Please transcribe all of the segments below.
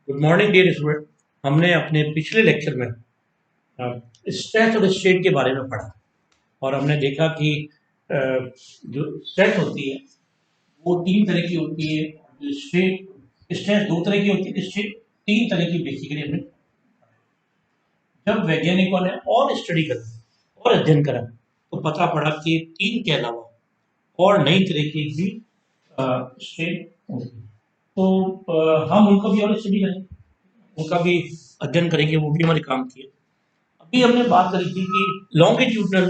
Good morning dear student. हमने अपने पिछले लेक्चर में स्ट्रेस और स्ट्रेन के बारे में पढ़ा और हमने देखा कि अ, जो स्ट्रेस होती है वो तीन तरह की होती है। जो स्ट्रेन स्ट्रेस दो तरह की होती है, स्ट्रेन तीन तरह की बेसिकली हमने। जब वैज्ञानिकों ने और स्टडी करा और अध्ययन करा तो पता पड़ा कि तीन के अलावा और नई तरह की भी स्ट्रेन होती है। तो हम उनका भी और स्टडी करेंगे, उनका भी अध्ययन करेंगे, वो भी हमारे काम की है। अभी हमने बात करी थी कि लॉन्गिट्यूडनल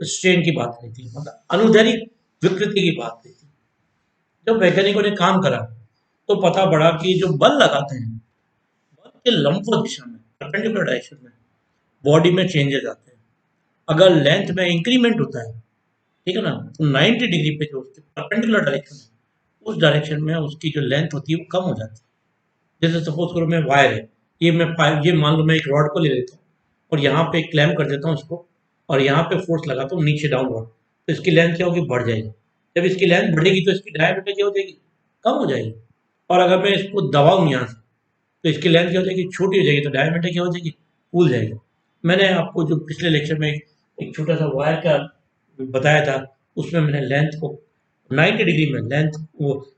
स्ट्रेन की बात करी थी, मतलब अनुदैर्घ्य विकृति की बात करी थी। जब वैज्ञानिकों ने काम करा तो पता पड़ा कि जो बल लगाते हैं, बल के लंबवत दिशा में, परपेंडिकुलर डायरेक्शन में बॉडी में चेंजेस आते हैं। अगर लेंथ में इंक्रीमेंट होता है, ठीक है ना, तो 90 डिग्री पे जो उसके परपेंडिकुलर डायरेक्शन है उस डायरेक्शन में उसकी जो लेंथ होती है वो कम हो जाती है। जैसे सपोज करो मैं वायर है, ये मान लो मैं एक रॉड को ले लेता हूँ और यहाँ पे क्लैम्प कर देता हूँ इसको और यहाँ पे फोर्स लगाता हूँ नीचे डाउनवर्ड, तो इसकी लेंथ क्या होगी, बढ़ जाएगी। जब इसकी लेंथ बढ़ेगी तो इसकी डायमीटर क्या हो जाएगी, कम हो जाएगी। और अगर मैं इसको दबाऊँ यहाँ से तो इसकी लेंथ क्या हो जाएगी, छोटी हो जाएगी, तो डायमीटर क्या हो जाएगी, फूल जाएगी। मैंने आपको जो पिछले लेक्चर में एक छोटा सा वायर का बताया था, उसमें मैंने लेंथ को 90 डिग्री में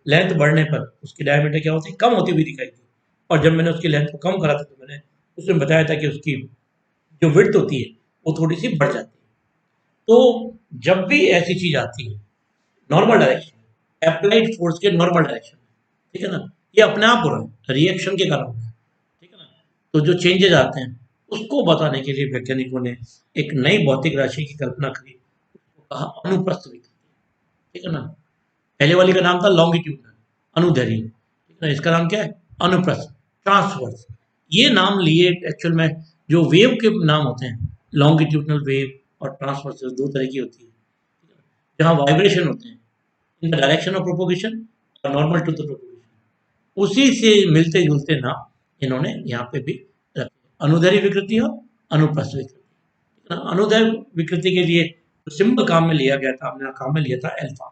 लेंथ बढ़ने पर उसकी डायमीटर क्या होती है, कम होती हुई दिखाई दी। और जब मैंने उसकी लेंथ को कम करा था तो मैंने उसमें बताया था कि उसकी जो विड्थ होती है वो थोड़ी सी बढ़ जाती है। तो जब भी ऐसी चीज आती है नॉर्मल डायरेक्शन, अप्लाइड फोर्स के नॉर्मल डायरेक्शन, ठीक है ना, ये अपने आप हो रहा है, रिएक्शन के कारण हो रहा है, ठीक है ना। तो जो चेंजेस आते हैं उसको बताने के लिए वैज्ञानिकों ने एक नई भौतिक राशि की कल्पना करी, उसको कहा अनुप्रस्थ विकृति, ठीक है ना। पहले वाली का नाम था लॉन्गिट्यूडनल, अनुदैर्घ्य, ठीक है ना। इसका नाम क्या है, अनुप्रस्थ, ट्रांसवर्स। ये नाम लिए एक्चुअल में जो वेव के नाम होते हैं, लॉन्गिट्यूडनल वेव और ट्रांसवर्स दो तरह की होती है, जहाँ वाइब्रेशन होते हैं in the direction of propagation और नॉर्मल टू द प्रोपोगेशन, उसी से मिलते जुलते नाम इन्होंने यहाँ पे भी रखे, अनुदैर्घ्य विकृति और अनुप्रस्थ विकृति। अनुदैर्घ्य विकृति के लिए जो सिंबल काम में लिया गया था, हमने काम में लिया था अल्फा,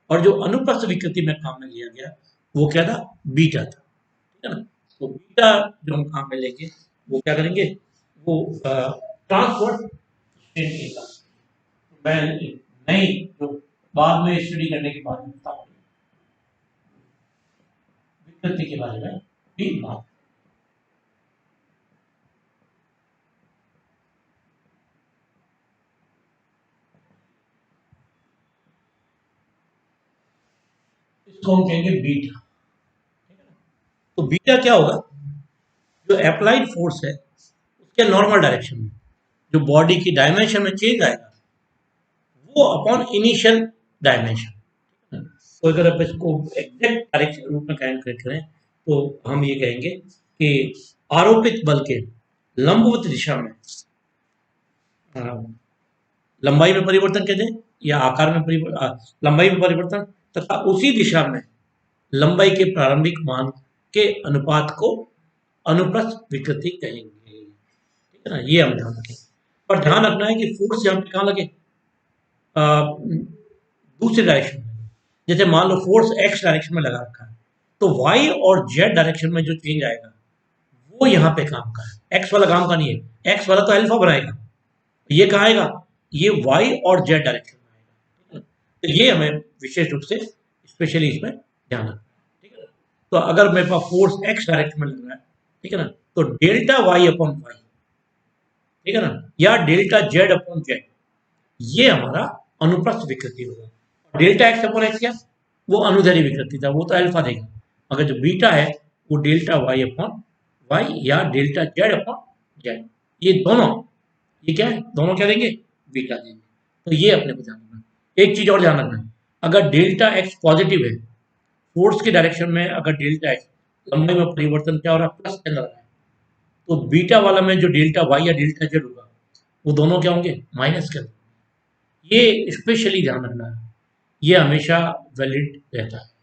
और जो अनुप्रस्थ विकृति में काम में लिया गया वो क्या था, बीटा था, ठीक है ना। तो बीटा जो हम काम में लेंगे वो क्या करेंगे, वो ट्रांसवर्स स्ट्रेन के साथ मैं नहीं, जो बाद में स्टडी करने के बाद विकृति के बारे में भी बात। इसको हम कहेंगे बीटा, ठीक है ना। तो बीटा क्या होगा, जो अप्लाइड फोर्स है उसके नॉर्मल डायरेक्शन में जो बॉडी की डायमेंशन में चेंज आएगा वो अपॉन इनिशियल डायमेंशन। तो अगर आप इसको एग्जैक्ट डायरेक्शन रूप में कैलकुलेट करें तो हम ये कहेंगे कि आरोपित बल के लंबवत दिशा में लंबाई में परिवर्तन कहते हैं या आकार में परिवर्तन, लंबाई में परिवर्तन तथा उसी दिशा में लंबाई के प्रारंभिक मान के अनुपात को अनुप्रस्थ विकृति कहेंगे, ठीक है ना। ये हम ध्यान रखें, पर ध्यान रखना है कि फोर्स यहाँ पे कहाँ लगे, दूसरे डायरेक्शन में। जैसे मान लो फोर्स एक्स डायरेक्शन में लगा रखा है तो वाई और जेड डायरेक्शन में जो चेंज आएगा वो यहाँ पे काम का है, एक्स वाला काम का नहीं है। एक्स वाला तो अल्फा बनाएगा, ये कहाँ आएगा, ये वाई और जेड डायरेक्शन में आएगा, तो ये हमें विशेष रूप से स्पेशली इसमें ध्यान रखना है, ठीक है ना। तो अगर मेरे पास फोर्स एक्स डायरेक्शन में लग रहा है, ठीक है ना, तो डेल्टा वाई अपॉन वाई, ठीक है ना, या डेल्टा जेड अपॉन जेड, ये हमारा अनुप्रस्थ विकृति होगा। डेल्टा एक्स अपॉन एक्स क्या, वो अनुदैर्घ्य विकृति था, वो तो अल्फा देगा। अगर जो बीटा है वो डेल्टा वाई अपॉन वाई या डेल्टा जेड अपॉन जेड, ये दोनों, ये क्या है, दोनों क्या देंगे, बीटा देंगे। तो ये अपने को ध्यान रखना। एक चीज और ध्यान रखना, अगर डेल्टा एक्स पॉजिटिव है, फोर्स के डायरेक्शन में अगर डेल्टा एक्स लंबाई में परिवर्तन क्या हो रहा है, प्लस चल रहा है, तो बीटा वाला में जो डेल्टा वाई या डेल्टा जेड होगा वो दोनों क्या होंगे, माइनस के। ये स्पेशली ध्यान रखना है, ये हमेशा वैलिड रहता है।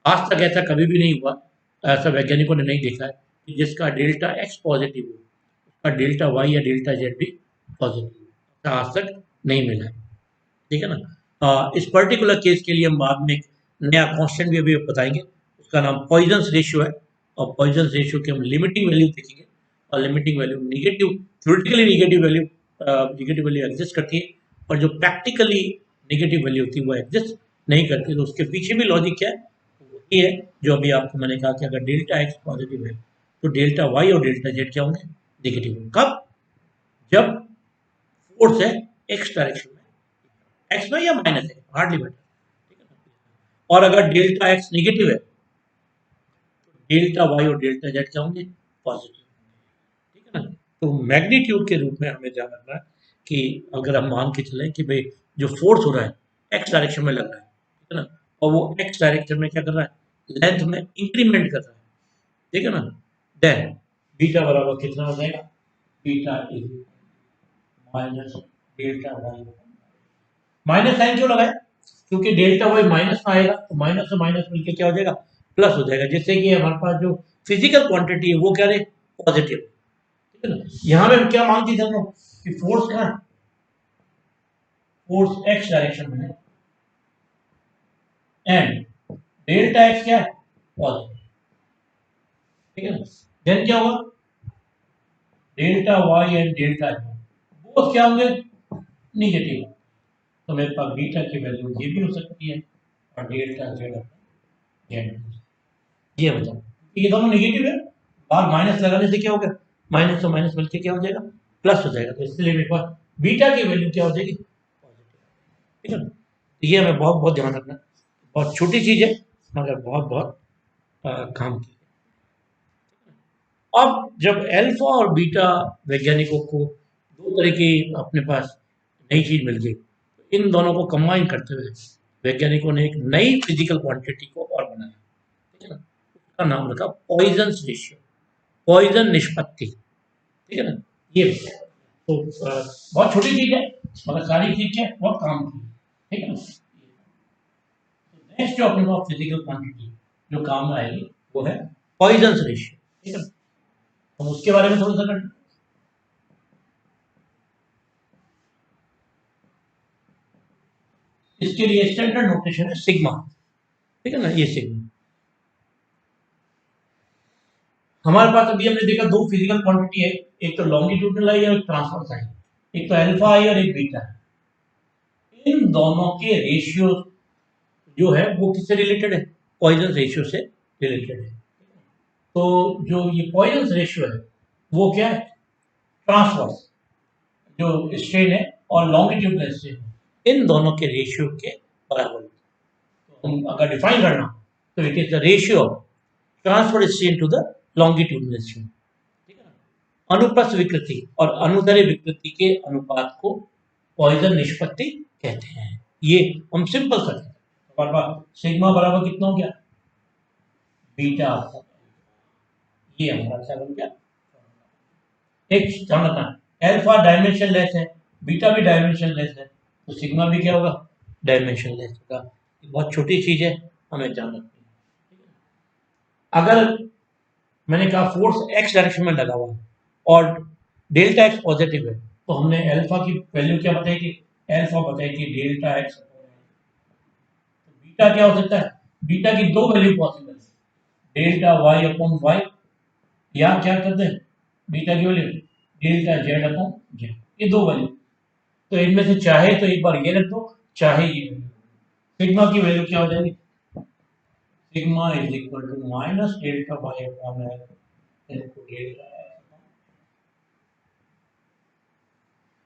आज तक ऐसा कभी भी नहीं हुआ, ऐसा वैज्ञानिकों ने नहीं देखा है कि जिसका डेल्टा एक्स पॉजिटिव हो उसका डेल्टा वाई या डेल्टा जेड भी पॉजिटिव हो, आज तक नहीं मिला है, ठीक है ना। इस पर्टिकुलर केस के लिए हम बाद में एक नया कॉन्स्टेंट भी अभी बताएंगे, उसका नाम पॉइजन्स रेशियो है, और पॉइजन रेशियो की हम लिमिटिंग वैल्यू देखेंगे, और limiting value negative, theoretically negative value exist करती है, और जो प्रैक्टिकली नेगेटिव वैल्यू होती है वो एग्जिस्ट नहीं करती। तो उसके पीछे भी लॉजिक क्या है, वही है जो अभी आपको मैंने कहा कि अगर डेल्टा एक्स पॉजिटिव है तो डेल्टा वाई और डेल्टा जेड क्या होंगे, नेगेटिव होंगे। कब? जब फोर्स है एक्स डायरेक्शन में, एक्स में या माइनस है, हार्डली मैटर, ठीक है ना। और अगर डेल्टा एक्स नेगेटिव है तो डेल्टा वाई और डेल्टा जेड क्या होंगे, पॉजिटिव, ठीक है ना। तो मैग्नीट्यूड के रूप में हमें ध्यान रखना है कि अगर हम मान के चलें कि भाई जो फोर्स हो रहा है एक्स डायरेक्शन में लग रहा है, ठीक है ना, और वो एक्स डायरेक्शन में क्या कर रहा है, लेंथ में इंक्रीमेंट कर रहा है, ठीक है ना, देन बीटा बराबर कितना हो जाएगा, beta is minus delta Y. Minus sign क्यों लगाया, क्योंकि डेल्टा वाई माइनस में आएगा तो माइनस से माइनस मिलकर क्या हो जाएगा, प्लस हो जाएगा, जिससे कि हमारे पास जो फिजिकल क्वांटिटी है वो क्या रहे, पॉजिटिव, ठीक है ना। यहाँ पे हम क्या मानते हैं कि फोर्स कहाँ, फोर्स एक्स डायरेक्शन में है एंड डेल्टा एक्स क्या है, पॉजिटिव, ठीक है ना। देन क्या होगा, delta Y and delta both क्या होंगे, निगेटिव। तो मेरे पास बीटा की वैल्यू ये भी हो सकती है और डेल्टा जेड जेड, ये बताओ, ये दोनों नेगेटिव है, बाहर माइनस लगाने से क्या हो गया, माइनस से माइनस मिलकर क्या हो जाएगा, प्लस हो जाएगा। तो इसलिए मेरे पास बीटा की वैल्यू क्या हो जाएगी, ठीक है ना। तो ये हमें बहुत बहुत ध्यान रखना है, बहुत छोटी चीज है मगर बहुत बहुत काम की। अब जब अल्फा और बीटा वैज्ञानिकों को दो तरह की अपने पास नई चीज मिल गई, तो इन दोनों को कंबाइन करते हुए वैज्ञानिकों ने एक नई फिजिकल क्वांटिटी को और बनाया, ठीक है ना। उसका नाम रखा पॉइजन रेशियो, पॉइजन निष्पत्ति, ठीक है ना। ये तो बहुत छोटी चीज है मगर सारी चीज है बहुत काम की, ठीक है ना। नेक्स्ट जो अपने पास फिजिकल क्वांटिटी जो काम में आएगी वो है पॉइजन रेशियो, ठीक है ना। हम उसके बारे में थोड़ा सा कर, इसके लिए स्टैंडर्ड नोटेशन है सिग्मा, ठीक है ना, ये सिग्मा। हमारे पास अभी हमने देखा दो फिजिकल क्वांटिटी है, एक तो लॉन्गिट्यूडनल आई और एक ट्रांसवर्स आई, एक तो अल्फा आई और एक बीटा है। इन दोनों के रेशियो जो है वो किससे रिलेटेड है, पॉइजन रेशियो से रिलेटेड है। तो जो ये पॉइजन रेशियो है वो क्या है, ट्रांसवर्स जो स्ट्रेन है और लॉन्गिट्यूडनल स्ट्रेन है, इन दोनों के रेशियो के बराबर। तो हम अगर डिफाइन करना तो it is the ratio of transverse strain to the longitudinal strain, ठीक है ना। अनुप्रस्थ विकृति और अनुदैर्ध्य विकृति के अनुपात को पॉइजन निष्पत्ति कहते हैं। ये हम सिंपल सा हमारे सिग्मा बराबर कितना हो गया, बीटा, ये हमारा क्या बन गया। एक ध्यान रखना, अल्फा डायमेंशन लेस है, बीटा भी डायमेंशन लेस है, तो सिग्मा भी क्या होगा, डायमेंशन लेस होगा। बहुत छोटी चीज है, हमें ध्यान रखनी है। अगर मैंने कहा फोर्स एक्स डायरेक्शन में लगा हुआ है और डेल्टा एक्स पॉजिटिव है, तो हमने अल्फा की वैल्यू क्या बताई थी, अल्फा बताई थी डेल्टा एक्स। बीटा क्या हो सकता है, बीटा की दो वैल्यू पॉसिबल है, डेल्टा वाई अपॉन वाई, या क्या करते हैं बीटा की value delta Z upon Z, ये दो वैल्यू। तो इनमें से चाहे तो एक बार ये रख दो, चाहे ये वैल्यू। सिग्मा की वैल्यू क्या हो जाएगी, sigma is equal to minus delta Y upon into delta.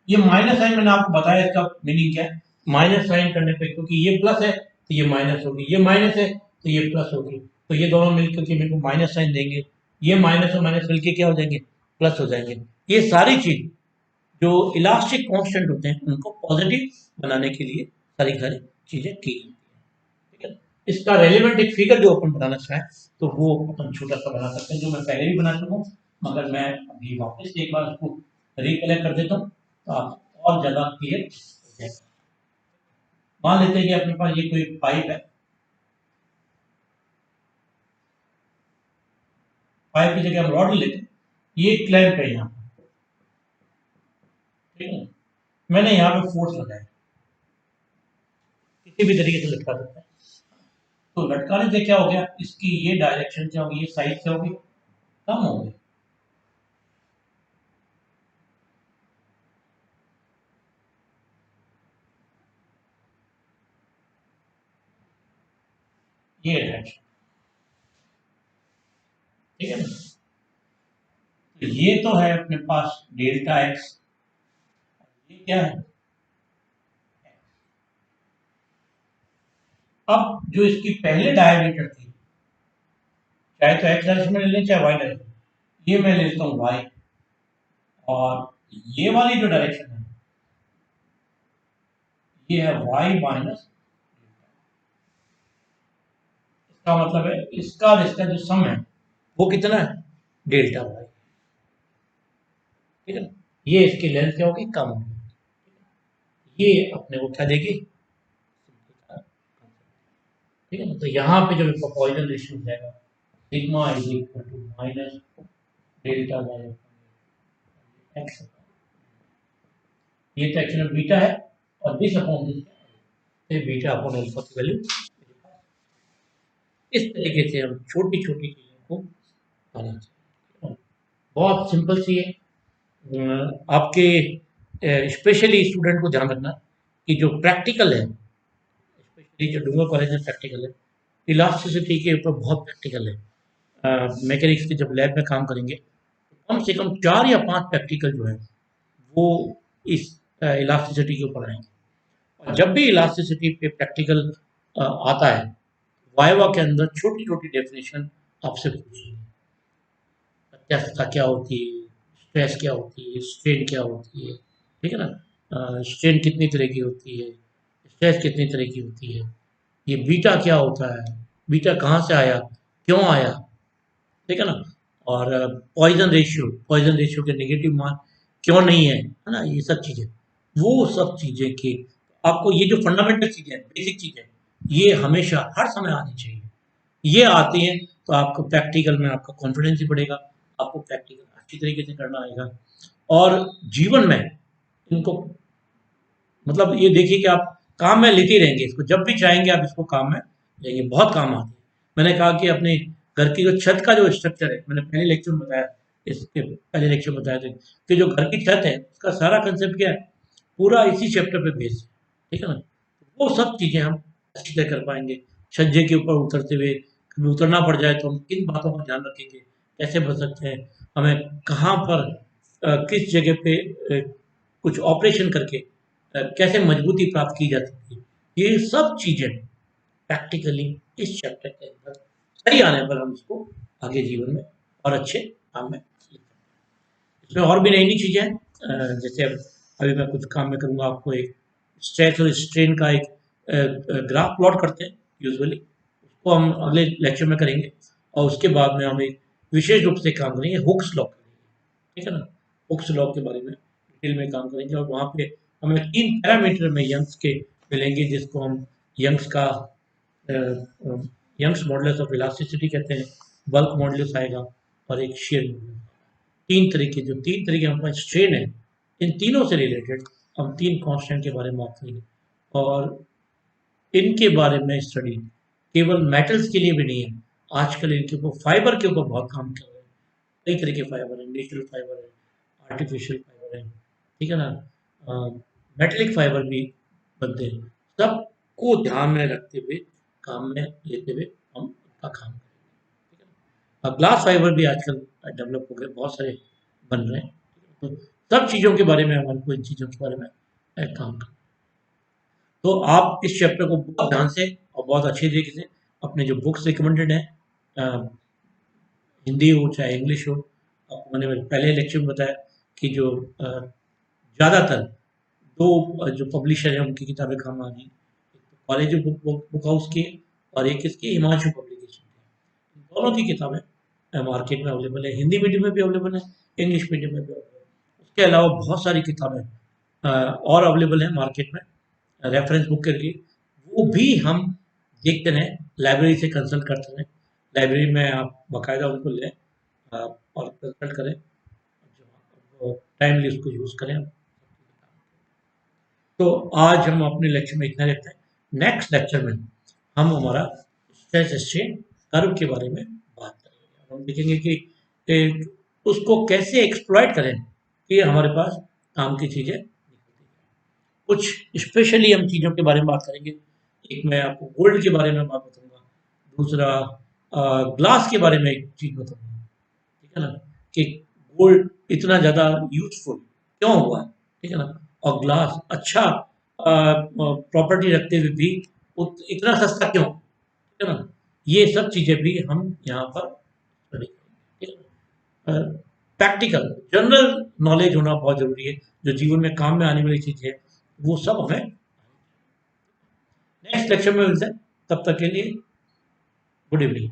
ये माइनस साइन मैंने आपको बताया इसका मीनिंग क्या है, माइनस साइन करने पे क्योंकि ये प्लस है तो ये माइनस होगी, ये माइनस है तो ये प्लस होगी, तो ये दोनों मिलकर के मेरे को माइनस साइन देंगे, ये माइनस और माइनस मिलकर क्या हो जाएंगे, प्लस हो जाएंगे। ये सारी चीज जो इलास्टिक कांस्टेंट होते हैं उनको पॉजिटिव बनाने के लिए सारी सारी चीजें की, ठीक है। इसका रेलिवेंट एक फिगर जो अपन बनाना चाहें तो वो अपन छोटा सा बना सकते हैं, जो मैं पहले भी बना चुका हूँ मगर मैं अभी वापस एक बार उसको रिकलेक्ट कर देता हूँ तो आप और ज्यादा क्लियर हो जाएगा। मान लेते हैं कि अपने पास ये कोई पाइप है, पाइप की जगह हम रॉड लेते हैं, ये क्लैंप है यहाँ, ठीक है। मैंने यहाँ पे फोर्स लगाया, किसी भी तरीके से लटका सकते हैं, तो लटकाने से क्या हो गया, इसकी ये डायरेक्शन क्या होगी, ये साइड क्या होगी, कम हो गए। ये रिएक्शन, ठीक है ना। तो ये तो है अपने पास डेल्टा एक्स, ये क्या है। अब जो इसकी पहले डायमीटर थी, चाहे तो एक्स डायरेक्शन में ले लें चाहे वाई डायरेक्शन, ये मैं लेता हूँ वाई, और ये वाली जो डायरेक्शन है ये है वाई माइनस, इसका मतलब है इसका और इसका जो सम है वो कितना है, डेल्टा वाई, ठीक है ना। ये इसकी लेंथ क्या होगी, कम होगी, ये अपने को क्या देगी, ठीक है ना। तो यहाँ पे जब इसका पॉइजन रेशियो हो जाएगा, sigma is equal to minus delta y x, ये तो एक्चुअली बीटा है, और दिस अपॉन दिस ये बीटा अपॉन अल्फा की वैल्यू। इस तरीके से हम छोटी छोटी चीजों को आना चाहिए, बहुत सिंपल सी है। आपके स्पेशली स्टूडेंट को ध्यान रखना कि जो प्रैक्टिकल है, स्पेशली जो डूंगर कॉलेज में प्रैक्टिकल है, इलास्टिसिटी के ऊपर बहुत प्रैक्टिकल है। मैकेनिक्स के जब लैब में काम करेंगे तो कम से कम 4 या 5 प्रैक्टिकल जो है वो इस इलास्टिसिटी के ऊपर आएंगे। और जब भी इलास्टिसिटी पे प्रैक्टिकल आता है, वाइवा के अंदर छोटी छोटी डेफिनेशन आपसे पूछेंगे, अत्यस्थता क्या होती है, स्ट्रेस क्या होती है, स्ट्रेन क्या होती है, ठीक है ना। स्ट्रेन कितनी तरह की होती है, स्ट्रेस कितनी तरह की होती है, ये बीटा क्या होता है, बीटा कहाँ से आया, क्यों आया, ठीक है ना। और पॉइजन रेशियो के नेगेटिव मान क्यों नहीं है ना, ये सब चीज़ें, वो सब चीज़ें की आपको, ये जो फंडामेंटल चीज़ें हैं, बेसिक चीज़ें, ये हमेशा हर समय आनी चाहिए। ये आती हैं तो आपको प्रैक्टिकल में आपका कॉन्फिडेंस ही बढ़ेगा, आपको प्रैक्टिकल अच्छी तरीके से करना आएगा, और जीवन में इनको, मतलब ये देखिए कि आप काम में लेते ही रहेंगे इसको, जब भी चाहेंगे आप इसको काम में लेंगे, बहुत काम आती है। मैंने कहा कि अपने घर की जो छत का जो स्ट्रक्चर है, मैंने पहले लेक्चर में बताया, इसके पहले लेक्चर में बताया था कि जो घर की छत है उसका सारा कंसेप्ट क्या है, पूरा इसी चैप्टर पे बेस्ड है, ठीक है ना। वो सब चीज़ें हम अच्छी तरह कर पाएंगे। छज्जे के ऊपर उतरते हुए कभी उतरना पड़ जाए तो हम किन बातों का ध्यान रखेंगे, कैसे बच सकते हैं, हमें कहाँ पर किस जगह पे कुछ ऑपरेशन करके कैसे मजबूती प्राप्त की जा सकती है, ये सब चीज़ें प्रैक्टिकली इस चैप्टर के अंदर सही आने पर हम इसको आगे जीवन में और अच्छे काम में, इसमें और भी नई नई चीज़ें हैं। जैसे अभी मैं कुछ काम में करूँगा, आपको एक स्ट्रेस और स्ट्रेन का एक ग्राफ प्लॉट करते हैं यूजुअली, उसको हम अगले लेक्चर में करेंगे, और उसके बाद में हम एक विशेष रूप से काम करेंगे हुक्स लॉ करेंगे, ठीक है ना। हुक्स लॉ के बारे में डिटेल में काम करेंगे, और वहाँ पे हमें 3 पैरामीटर में यंग्स के मिलेंगे, जिसको हम यंग्स का यंग्स मॉडुलस ऑफ इलास्टिसिटी कहते हैं, बल्क मॉडुलस आएगा, और एक शेयर मॉडुलस। 3 तरीके, जो 3 तरीके हमारे पास स्ट्रेन है, इन तीनों से रिलेटेड हम 3 कांस्टेंट के बारे में बात करेंगे, और इनके बारे में स्टडी केवल मेटल्स के लिए भी नहीं है, आजकल इनके ऊपर फाइबर के ऊपर बहुत काम कर रहे हैं। कई तरह के फाइबर है, नेचुरल फाइबर है, आर्टिफिशियल फाइबर है, ठीक है ना, मेटेलिक फाइबर भी बनते हैं। सबको ध्यान में रखते हुए, काम में लेते हुए हम उनका काम करेंगे, ठीक है ना। अब ग्लास फाइबर भी आजकल डेवलप हो गए, बहुत सारे बन रहे हैं, तो सब चीज़ों के बारे में हमारे को, इन चीज़ों के बारे में काम करना। तो आप इस चैप्टर को बहुत ध्यान से और बहुत अच्छी तरीके से, अपने जो बुक्स रिकमेंडेड हैं, हिंदी हो चाहे इंग्लिश हो, आपको मैंने पहले लेक्चर में बताया कि जो ज़्यादातर 2 जो पब्लिशर हैं उनकी किताबें काम आ रही, कॉलेज बुक हाउस की, और एक इसकी हिमांशु पब्लिकेशन की, दोनों की किताबें मार्केट में अवेलेबल है, हिंदी मीडियम में भी अवेलेबल है, इंग्लिश मीडियम में भी अवेलेबल है। उसके अलावा बहुत सारी किताबें और अवेलेबल हैं मार्केट में, रेफरेंस बुक करके, वो भी हम देखते रहें, लाइब्रेरी से कंसल्ट करते रहें, लाइब्रेरी में आप बाकायदा उनको लें और कंसल्ट करें, टाइमली उसको यूज़ करें। तो आज हम अपने लेक्चर में इतना रखते हैं। नेक्स्ट लेक्चर में हम हमारा स्ट्रेस स्ट्रेन कर्व के बारे में बात करेंगे, हम देखेंगे कि उसको कैसे एक्सप्लॉइट करें कि हमारे पास काम की चीज़ें। कुछ स्पेशली हम चीज़ों के बारे में बात करेंगे। एक मैं आपको गोल्ड के बारे में बात बताऊंगा, दूसरा ग्लास के बारे में एक चीज़ बताऊंगा, ठीक है ना, कि गोल्ड इतना ज़्यादा यूजफुल क्यों हुआ है, ठीक है ना, और ग्लास अच्छा प्रॉपर्टी रखते हुए भी इतना सस्ता क्यों, ठीक है ना। ये सब चीज़ें भी हम यहाँ पर स्टडी करेंगे, ठीक है। प्रैक्टिकल जनरल नॉलेज होना बहुत ज़रूरी है, जो जीवन में काम में आने वाली चीज़ है वो सब हमें नेक्स्ट लेक्चर में मिलते हैं। तब तक के लिए गुड इवनिंग।